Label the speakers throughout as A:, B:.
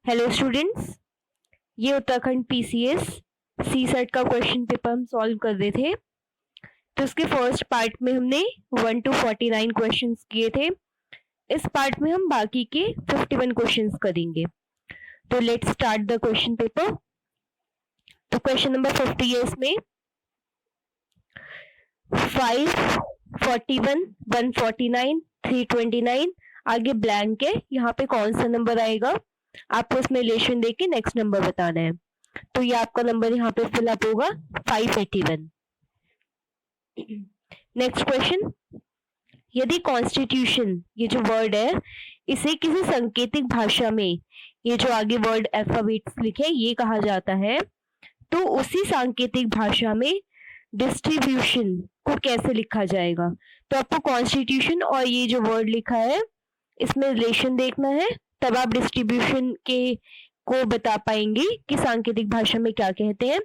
A: Hello students, ये Uttarakhand PCS सी set का question paper हम सॉल्व कर रहे थे। तो इसके फर्स्ट पार्ट में हमने 1 to 49 क्वेश्चंस किए थे। इस पार्ट में हम बाकी के 51 क्वेश्चंस करेंगे। तो let's start the question paper. तो क्वेश्चन नंबर 50 है इसमें 5, 41, 149, 329 आगे ब्लैंक है। यहाँ पे कौन सा नंबर आएगा आपको इसमें रिलेशन देके नेक्स्ट नंबर बताना है। तो ये आपका नंबर यहाँ पे फिलअप होगा 581। नेक्स्ट क्वेश्चन, यदि कॉन्स्टिट्यूशन ये जो वर्ड है इसे किसी सांकेतिक भाषा में ये जो आगे वर्ड अल्फाबेट्स लिखे ये कहा जाता है तो उसी सांकेतिक भाषा में डिस्ट्रीब्यूशन को कैसे लिखा जाएगा। तो आपको कॉन्स्टिट्यूशन और ये जो वर्ड लिखा है इसमें रिलेशन देखना है, तब आप डिस्ट्रीब्यूशन के को बता पाएंगे कि सांकेतिक भाषा में क्या कहते हैं।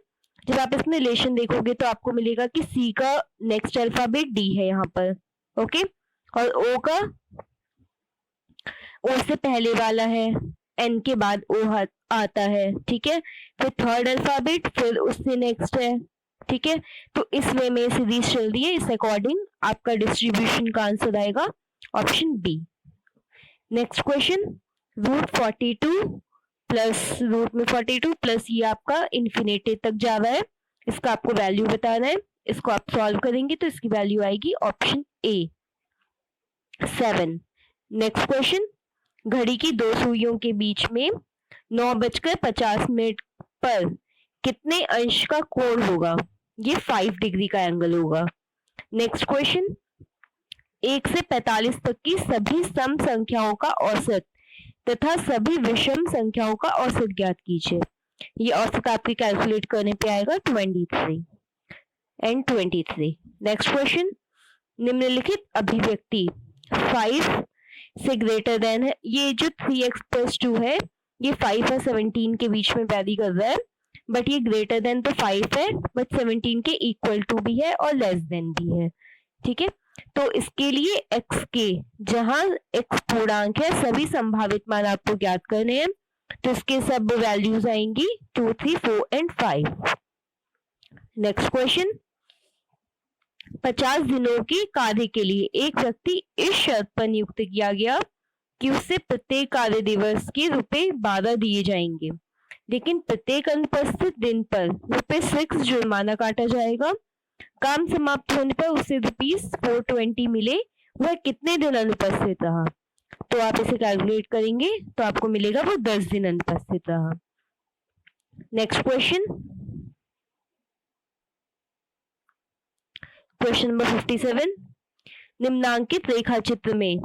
A: जब आप इसमें रिलेशन देखोगे तो आपको मिलेगा कि सी का नेक्स्ट अल्फाबेट डी है यहाँ पर, ओके, और ओ का ओ से पहले वाला है, एन के बाद ओ आता है, ठीक है, फिर थर्ड अल्फाबेट फिर उससे नेक्स्ट है, ठीक है। तो इस वे में सीरीज चल रही है, इस अकॉर्डिंग आपका डिस्ट्रीब्यूशन का आंसर आएगा option B. Next question, root 42 plus root में 42 प्लस ये आपका इन्फिनेटी तक जा रहा है, इसका आपको वैल्यू बताना है। इसको आप सॉल्व करेंगे तो इसकी वैल्यू आएगी ऑप्शन ए 7। नेक्स्ट क्वेश्चन, घड़ी की दो सुइयों के बीच में 9:50 पर कितने अंश का कोण होगा। ये 5 डिग्री का एंगल होगा। नेक्स्ट क्वेश्चन, 1 से 45 तक की सभी सम संख्याओं का औसत तथा सभी विषम संख्याओं का औसत ज्ञात कीजिए। ये औसत आपके कैलकुलेट करने पे आएगा 23 एंड 23। नेक्स्ट क्वेश्चन, निम्नलिखित अभिव्यक्ति 5 से ग्रेटर देन है। ये जो 3x + 2 है ये 5 और 17 के बीच में वैरी कर रहा है, बट ये ग्रेटर देन तो 5 है बट 17 के इक्वल टू भी है और लेस देन भी है, ठीक है। तो इसके लिए x के जहां x पूर्णांक है सभी संभावित मान आपको ज्ञात करने हैं। तो इसके सब वैल्यूज आएंगी 2, 3, 4 एंड 5। नेक्स्ट क्वेश्चन, 50 दिनों के कार्य के लिए एक व्यक्ति इस शर्त पर नियुक्त किया गया कि उसे प्रत्येक कार्य दिवस के ₹12 दिए जाएंगे, लेकिन प्रत्येक अनुपस्थित दिन पर ₹6 जुर्माना काटा जाएगा। काम समाप्त होने पर उसे ₹420 मिले, वह कितने दिन अनुपस्थित रहा। तो आप इसे कैलकुलेट करेंगे तो आपको मिलेगा वो 10 दिन अनुपस्थित रहा। नेक्स्ट क्वेश्चन, क्वेश्चन नंबर 57, निम्नांकित रेखा चित्र में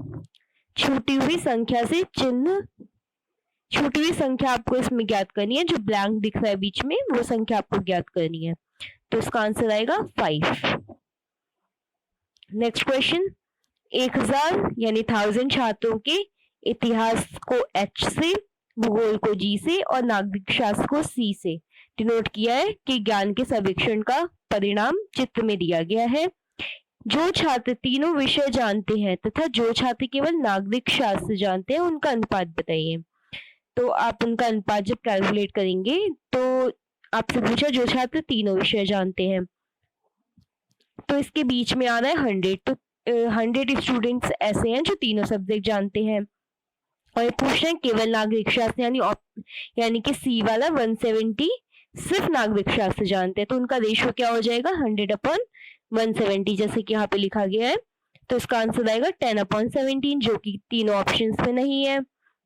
A: छूटी हुई संख्या से चिन्ह छूटी हुई संख्या आपको इसमें ज्ञात करनी है। जो ब्लैंक दिख रहा है बीच में वो संख्या आपको ज्ञात करनी है। तो इसका आंसर आएगा 5। नेक्स्ट क्वेश्चन, 1000 यानी 1000 छात्रों के इतिहास को H से, भूगोल को G से और नागरिक शास्त्र को C से डिनोट किया है कि ज्ञान के सर्वेक्षण का परिणाम चित्र में दिया गया है। जो छात्र तीनों विषय जानते हैं तथा जो छात्र केवल नागरिक शास्त्र जानते हैं उनका अनुपात बताइए। तो आप उनका अनुपात जब कैलकुलेट करेंगे तो आपसे पूछा जो छात्र तीनों विषय जानते हैं, तो इसके बीच में आ रहा है 100। तो 100 स्टूडेंट्स ऐसे हैं जो तीनों सब्जेक्ट जानते हैं, और ये पूछ रहे हैं केवल नागरिक शास्त्र यानी कि सी वाला 170 सिर्फ नागरिक शास्त्र जानते हैं। तो उनका रेशियो क्या हो जाएगा 100/170, जैसे कि यहाँ पे लिखा गया है। तो इसका आंसर आएगा 10/17, जो कि तीनों ऑप्शंस में नहीं है।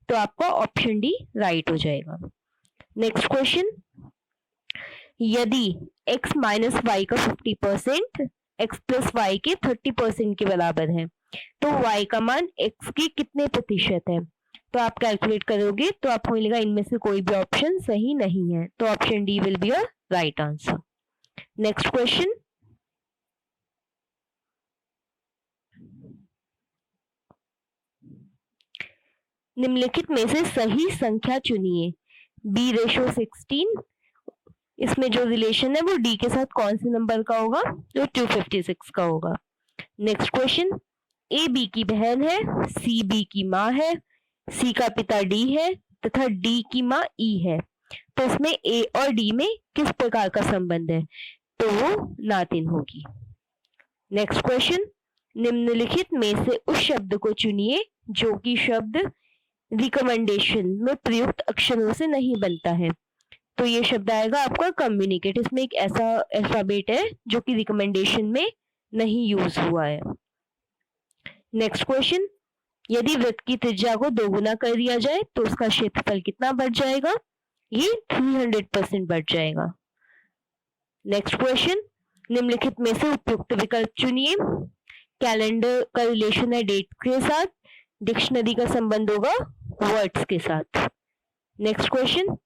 A: तो आपका ऑप्शन डी राइट हो जाएगा। नेक्स्ट क्वेश्चन, यदि x माइनस वाई का 50% x प्लस वाई के 30% के बराबर है तो y का मान x के कितने प्रतिशत है। तो आप कैलकुलेट करोगे तो आपको मिलेगा इनमें से कोई भी ऑप्शन सही नहीं है। तो option D will be your right answer. Next question, निम्नलिखित में से सही संख्या चुनिए। b/16, इसमें जो रिलेशन है वो d के साथ कौन से नंबर का होगा, तो 256 का होगा। नेक्स्ट क्वेश्चन, a b की बहन है, c b की माँ है, सी का पिता डी है तथा डी की माँ ई है, तो इसमें ए और डी में किस प्रकार का संबंध है, तो वो नातिन होगी। नेक्स्ट क्वेश्चन, निम्नलिखित में से उस शब्द को चुनिए जो कि शब्द रिकमेंडेशन में प्रयुक्त अक्षरों से नहीं बनता है। तो ये शब्द आएगा आपका कम्युनिकेट। इसमें एक ऐसा अल्फाबेट है जो कि रिकमेंडेशन में नहीं यूज हुआ है। नेक्स्ट क्वेश्चन, यदि वृत्त की त्रिज्या को दोगुना कर दिया जाए तो उसका क्षेत्रफल कितना बढ़ जाएगा, ये 300% बढ़ जाएगा। नेक्स्ट क्वेश्चन, निम्नलिखित में से उपयुक्त विकल्प चुनिए। कैलेंडर का रिलेशन है डेट के साथ, डिक्शनरी का संबंध होगा वर्ड्स के साथ। नेक्स्ट क्वेश्चन,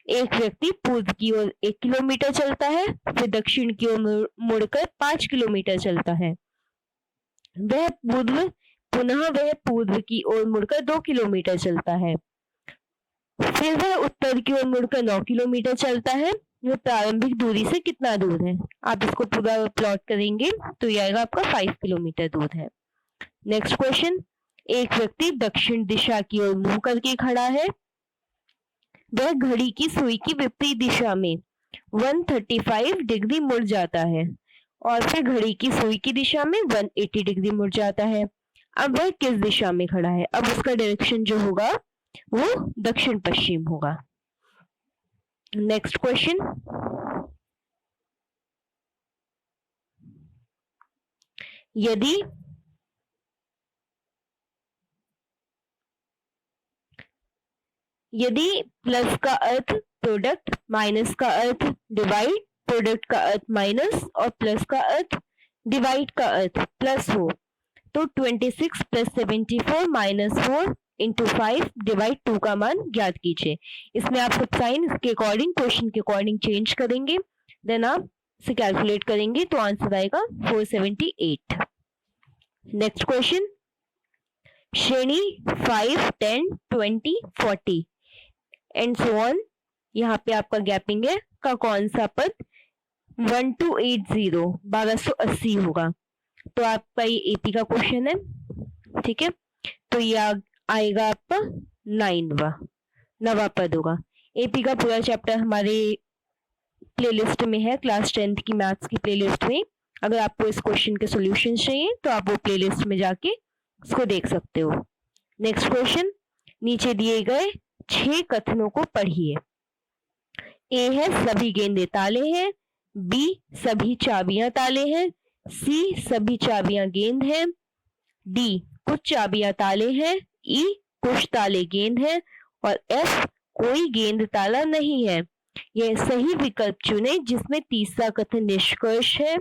A: एक व्यक्ति पूर्व की ओर 1 किलोमीटर चलता है, फिर दक्षिण की ओर मुड़कर 5 किलोमीटर चलता है। वह पूर्व की ओर मुड़कर 2 किलोमीटर चलता है, फिर वह उत्तर की ओर मुड़कर 9 किलोमीटर चलता है। वह प्रारंभिक दूरी से कितना दूर है? आप इसको पूरा प्लॉट करेंगे तो यह आएगा आपका 5 किलोमीटर दूर है। नेक्स्ट क्वेश्चन, एक व्यक्ति दक्षिण दिशा की ओर मुंह करके खड़ा है, वह घड़ी की सुई की विपरीत दिशा में 135 डिग्री मुड़ जाता है और फिर घड़ी की सुई की दिशा में 180 डिग्री मुड़ जाता है। अब वह किस दिशा में खड़ा है? अब उसका डायरेक्शन जो होगा वो दक्षिण पश्चिम होगा। नेक्स्ट क्वेश्चन, यदि प्लस का अर्थ प्रोडक्ट, माइनस का अर्थ डिवाइड, प्रोडक्ट का अर्थ माइनस और प्लस का अर्थ डिवाइड का अर्थ प्लस हो, तो 26 + 74 - 4 × 5 / 2 का मान ज्ञात कीजिए। इसमें आप सब साइन इसके अकॉर्डिंग, क्वेश्चन के अकॉर्डिंग चेंज करेंगे, देन आप इसे कैलकुलेट करेंगे तो आंसर आएगा 478। नेक्स्ट क्वेश्चन, श्रेणी 5, 10, 20, 40 एंड सो ऑन, यहाँ पे आपका गैपिंग है का कौन सा पद 1280 1280 होगा? तो आपका ये एपी का क्वेश्चन है, ठीक है। तो ये आएगा आपका 9वां पद होगा। एपी का पूरा चैप्टर हमारे प्लेलिस्ट में है, क्लास 10th की मैथ्स की प्लेलिस्ट में। अगर आपको इस क्वेश्चन के सॉल्यूशन चाहिए तो आप वो प्लेलिस्ट में जाके उसको देख सकते हो। नेक्स्ट क्वेश्चन, नीचे दिए गए 6 कथनों को पढ़िए। ए है सभी गेंदें ताले हैं, बी सभी चाबियां ताले हैं, सी सभी चाबियां गेंद हैं, डी कुछ चाबियां ताले हैं, ई कुछ ताले गेंद हैं और एफ कोई गेंद ताला नहीं है। यह सही विकल्प चुने जिसमें तीसरा कथन निष्कर्ष है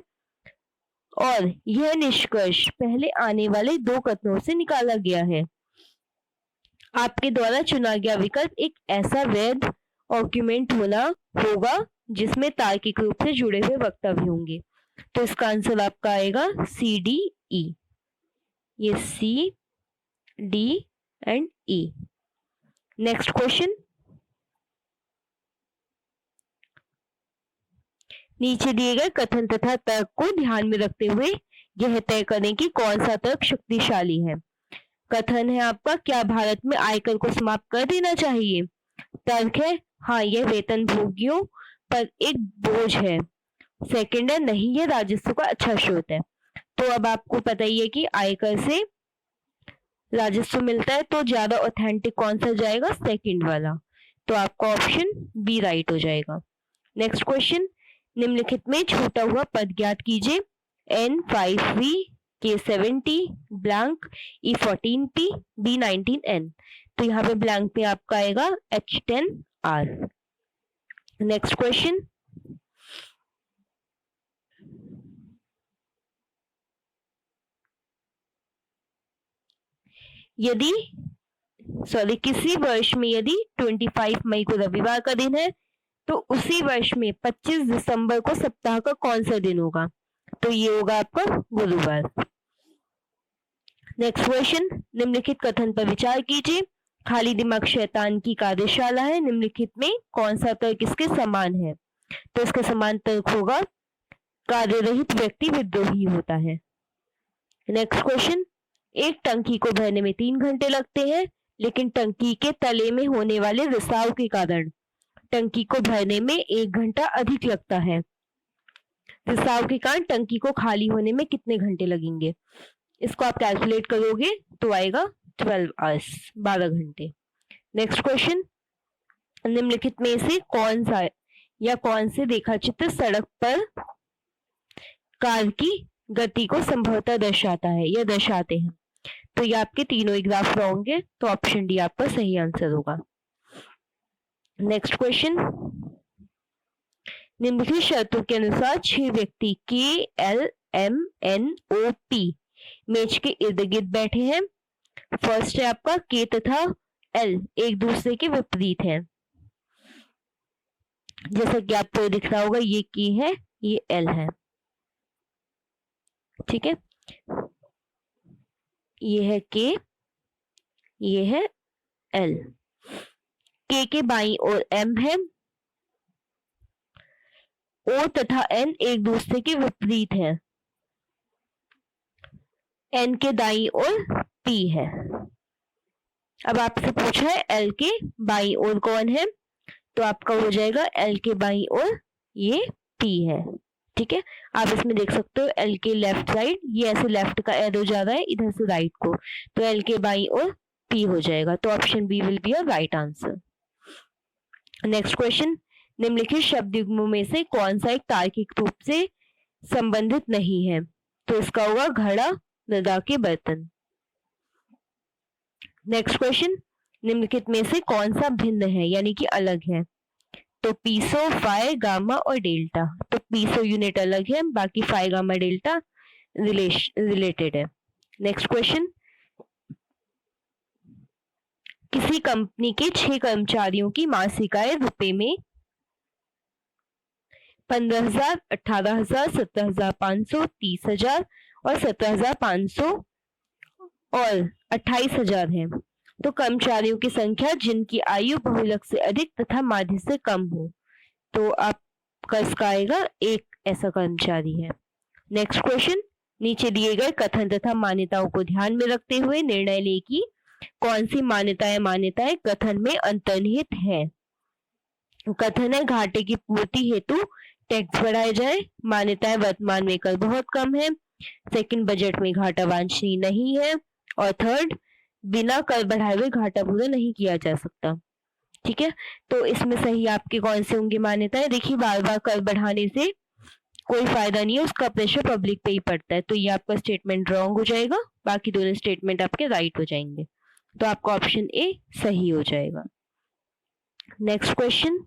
A: और यह निष्कर्ष पहले आने वाले 2 कथनों से निकाला गया है। आपके द्वारा चुना गया विकल्प एक ऐसा वैध आर्गुमेंट होगा जिसमें तार्किक रूप से जुड़े हुए वक्तव्य होंगे। तो इसका आंसर आपका आएगा सी, डी, ई। ये C, D and E. Next question, नीचे दिए गए कथन तथा तर्क को ध्यान में रखते हुए यह तय करें कि कौन सा तर्क शक्तिशाली है। कथन है आपका, क्या भारत में आयकर को समाप्त कर देना चाहिए? तर्क है, हाँ यह वेतन भोगियों पर एक बोझ है। सेकंड है, नहीं यह राजस्व का अच्छा स्रोत है। तो अब आपको पता ही है कि आयकर से राजस्व मिलता है, तो ज्यादा ऑथेंटिक कौन सा जाएगा? सेकंड वाला। तो आपका ऑप्शन बी राइट हो जाएगा। नेक्स्ट क्वेश्चन, निम्नलिखित में छूटा हुआ पद ज्ञात कीजिए। N5V, K70, blank, E14P, B19N। तो यहाँ पे ब्लैंक पे आपका आएगा H10R। नेक्स्ट क्वेश्चन, किसी वर्ष में यदि 25 मई को रविवार का दिन है तो उसी वर्ष में 25 दिसंबर को सप्ताह का कौन सा दिन होगा? तो ये होगा आपका गुरुवार। नेक्स्ट क्वेश्चन, निम्नलिखित कथन पर विचार कीजिए। खाली दिमाग शैतान की कार्यशाला है, निम्नलिखित में कौन सा तर्क इसके समान है? तो इसका समान तर्क होगा कार्यरहित व्यक्ति विद्रोही होता है। नेक्स्ट क्वेश्चन, एक टंकी को भरने में 3 घंटे लगते हैं, लेकिन टंकी के तले में होने वाले रिसाव के कारण टंकी को भरने में 1 घंटा अधिक लगता है। रिसाव के कारण टंकी को खाली होने में कितने घंटे लगेंगे? इसको आप कैलकुलेट करोगे तो आएगा 12 आवर्स, 12 घंटे। नेक्स्ट क्वेश्चन, निम्नलिखित में से कौन सा या कौन से रेखाचित्र सड़क पर कार की गति को संभवतः दर्शाता है या दर्शाते हैं? तो ये आपके तीनों ही ग्राफ रॉन्ग है, तो ऑप्शन डी आपका सही आंसर होगा। नेक्स्ट क्वेश्चन, निम्नलिखित शर्तों के अनुसार 6 व्यक्ति KLMNOP मेज के इर्द गिर्द बैठे हैं। फर्स्ट है आपका के तथा एल एक दूसरे के विपरीत हैं। जैसा कि आपको दिख रहा होगा, ये के है, ये एल है, ठीक है। ये है के, ये है एल। के बाईं ओर एम है। ओ तथा एन एक दूसरे के विपरीत है। एन के दाईं ओर पी है। अब आपसे पूछा है एल के बाईं ओर कौन है, तो आपका हो जाएगा एल के बाईं ओर ये पी है, ठीक है। आप इसमें देख सकते हो एल के लेफ्ट साइड, ये ऐसे लेफ्ट का एरो जा रहा है इधर से राइट को, तो एल के बाईं ओर पी हो जाएगा। तो option B will be a right answer. Next question, निम्नलिखित शब्द युग्मों में से कौन सा एक तार्किक रूप से संबंधित नहीं है? तो इसका होगा घड़ा, मृदा के बर्तन। नेक्स्ट क्वेश्चन, निम्नलिखित में से कौन सा भिन्न है यानी कि अलग है? तो पीसो, फाई, गामा और डेल्टा। तो पीसो यूनिट अलग है, बाकी फाई, गामा, डेल्टा रिलेटेड है। नेक्स्ट क्वेश्चन, किसी कंपनी के 6 कर्मचारियों की मासिक आय रुपए में 15,000, 18,000, 17,500, 30,000 और 17,500 और 28,000 है। तो कर्मचारियों की संख्या जिनकी आयु बहुलक से अधिक तथा माध्य से कम हो, तो आपका इसका आएगा एक ऐसा कर्मचारी है। नेक्स्ट क्वेश्चन, नीचे दिए गए कथन तथा मान्यताओं को ध्यान में रखते हुए निर्णय लें कि कौन सी मान्यताएं कथन में अंतर्निहित है। कथन है घाटे की पूर्ति हेतु टैक्स बढ़ाए जाए। मान्यताएं वर्तमान में कर बहुत कम है। सेकंड, बजट में घाटा वांछनीय नहीं है। और थर्ड, बिना कर बढ़ाए हुए घाटा पूरा नहीं किया जा सकता, ठीक है। तो इसमें सही आपके कौन से होंगे मान्यताएं? देखिए, बार बार कर बढ़ाने से कोई फायदा नहीं है, उसका प्रेशर पब्लिक पे ही पड़ता है, तो ये आपका स्टेटमेंट रॉन्ग हो जाएगा। बाकी दोनों स्टेटमेंट आपके राइट हो जाएंगे, तो आपका ऑप्शन ए सही हो जाएगा। नेक्स्ट क्वेश्चन,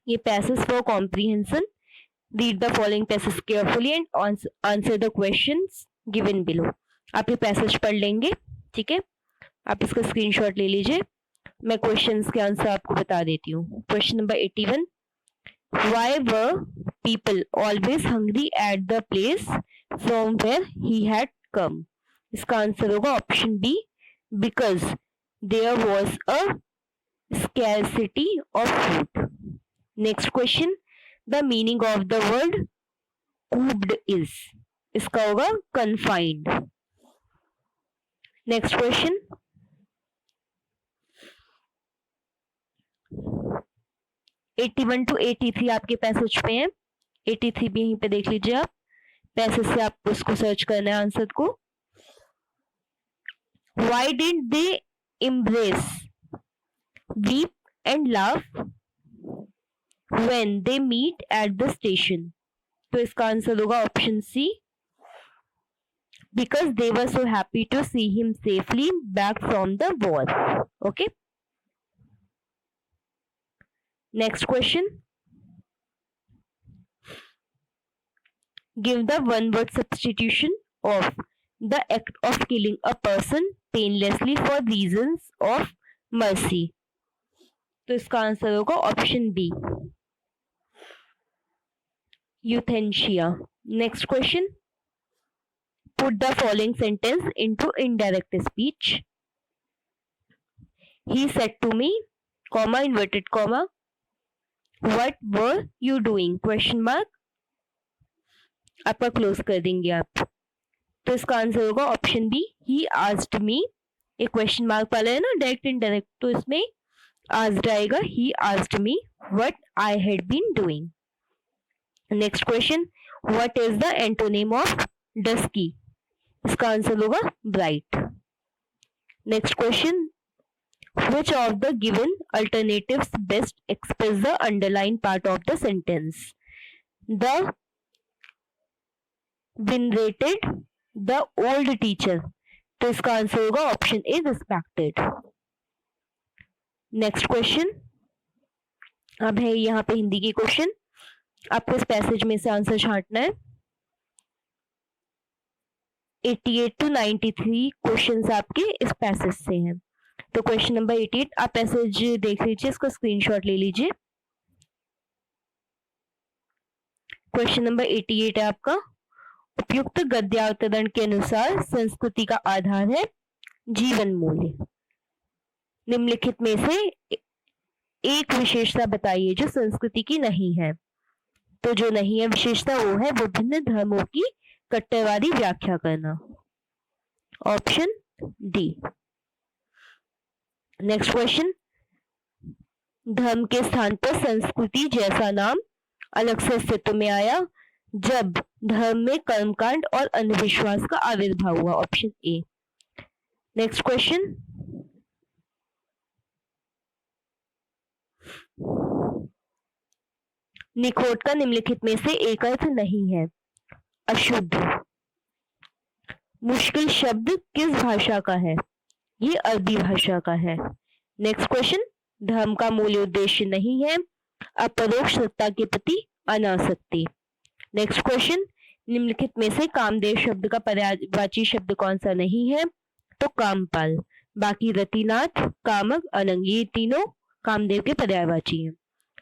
A: ये passage for comprehension. Read the following passage carefully and answer the questions given below. आप ये पैसेज पढ़ लेंगे, ठीक है। आप इसका स्क्रीनशॉट ले लीजिए। मैं क्वेश्चंस के आंसर आपको बता देती हूँ। Question number 81, why were people always hungry at the place from where he had come? इसका आंसर होगा option B, because there was a scarcity of food. Next question, the meaning of the word cooped is? इसका होगा confined. Next question, 81 to 83 आपके passage पे हैं। 83 भी यहीं पे देख लीजिए आप। पैसेज से आपको उसको सर्च करना है आंसर को। Why didn't they embrace, weep and laugh when they meet at the station? तो इसका आंसर होगा option C, because they were so happy to see him safely back from the war. Okay. Next question. Give the one word substitution of the act of killing a person painlessly for reasons of mercy. तो इसका answer होगा option B, euthanasia. Next question. Put the following sentence into indirect speech. He said to me, comma, inverted comma, what were you doing? Question mark. आपका close कर देंगे आप। तो इसका answer होगा option B, he asked me. एक question mark वाला है ना, डायरेक्ट इनडायरेक्ट, तो इसमें आस्क्ड आएगा, he asked me what I had been doing. Next question, what is the antonym of dusky? इसका आंसर होगा bright. Next question, which of the given alternatives best express the underlined part of the sentence? The venerated, the old teacher। तो इसका answer होगा option A, respected. Next question, अब है यहाँ पे हिंदी की क्वेश्चन, आपको इस पैसेज में से आंसर छांटना है। 88 to 93 क्वेश्चंस आपके इस पैसेज से हैं। तो क्वेश्चन नंबर 88, आप पैसेज देख लीजिए, इसका स्क्रीनशॉट ले लीजिए। क्वेश्चन नंबर 88 है आपका, उपयुक्त गद्यावतरण के अनुसार संस्कृति का आधार है जीवन मूल्य। निम्नलिखित में से एक विशेषता बताइए जो संस्कृति की नहीं है। तो जो नहीं है विशेषता वो है विभिन्न धर्मों की कट्टरवादी व्याख्या करना, ऑप्शन डी। नेक्स्ट क्वेश्चन, धर्म के स्थान पर संस्कृति जैसा नाम अलग से अस्तित्व में आया जब धर्म में कर्मकांड और अंधविश्वास का आविर्भाव हुआ, ऑप्शन ए। नेक्स्ट क्वेश्चन, निखोट का निम्नलिखित में से एक अर्थ नहीं है, अशुद्ध। मुश्किल शब्द किस भाषा का है? ये अरबी भाषा का है। नेक्स्ट क्वेश्चन, धर्म का मूल उद्देश्य नहीं है अपरोक्ष सत्ता के प्रति अनासक्ति। नेक्स्ट क्वेश्चन, निम्नलिखित में से कामदेव शब्द का पर्यायवाची शब्द कौन सा नहीं है? तो कामपाल। बाकी रतिनाथ, कामक, अनंग, ये तीनों कामदेव के पर्यायवाची हैं।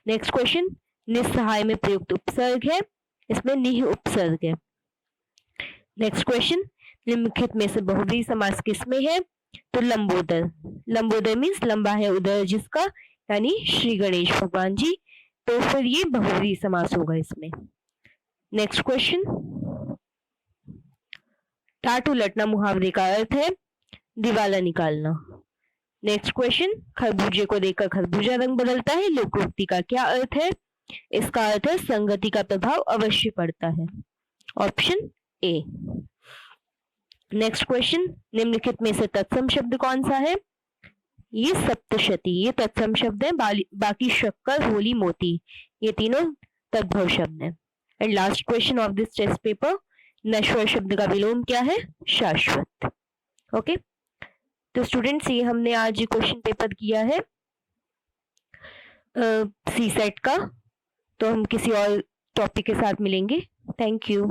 A: नेक्स्ट क्वेश्चन, निस्सहाय में प्रयुक्त उपसर्ग है, इसमें निह उपसर्ग है। नेक्स्ट क्वेश्चन, निम्नलिखित में से बहुव्रीहि समास किसमें है? तो लंबोदर। लंबोदर मीन्स लंबा है उदर जिसका, यानी श्री गणेश भगवान जी, तो फिर ये बहुव्रीहि समास होगा इसमें। नेक्स्ट क्वेश्चन, टाट उलटना मुहावरे का अर्थ है दिवाला निकालना। नेक्स्ट क्वेश्चन, खरबूजे को देखकर खरबूजा रंग बदलता है, लोकोक्ति का क्या अर्थ है? इसका अर्थ है संगति का प्रभाव अवश्य पड़ता है, ऑप्शन ए। नेक्स्ट क्वेश्चन, निम्नलिखित में से तत्सम शब्द कौन सा है? ये सप्तशती, ये तत्सम शब्द है। बाकी शक्कर, होली, मोती, ये तीनों तद्भव शब्द हैं। And last question of this test paper, नश्वर शब्द का विलोम क्या है? शाश्वत। ओके, तो स्टूडेंट्स ये हमने आज क्वेश्चन पेपर किया है सी सेट का। तो हम किसी और टॉपिक के साथ मिलेंगे। Thank you.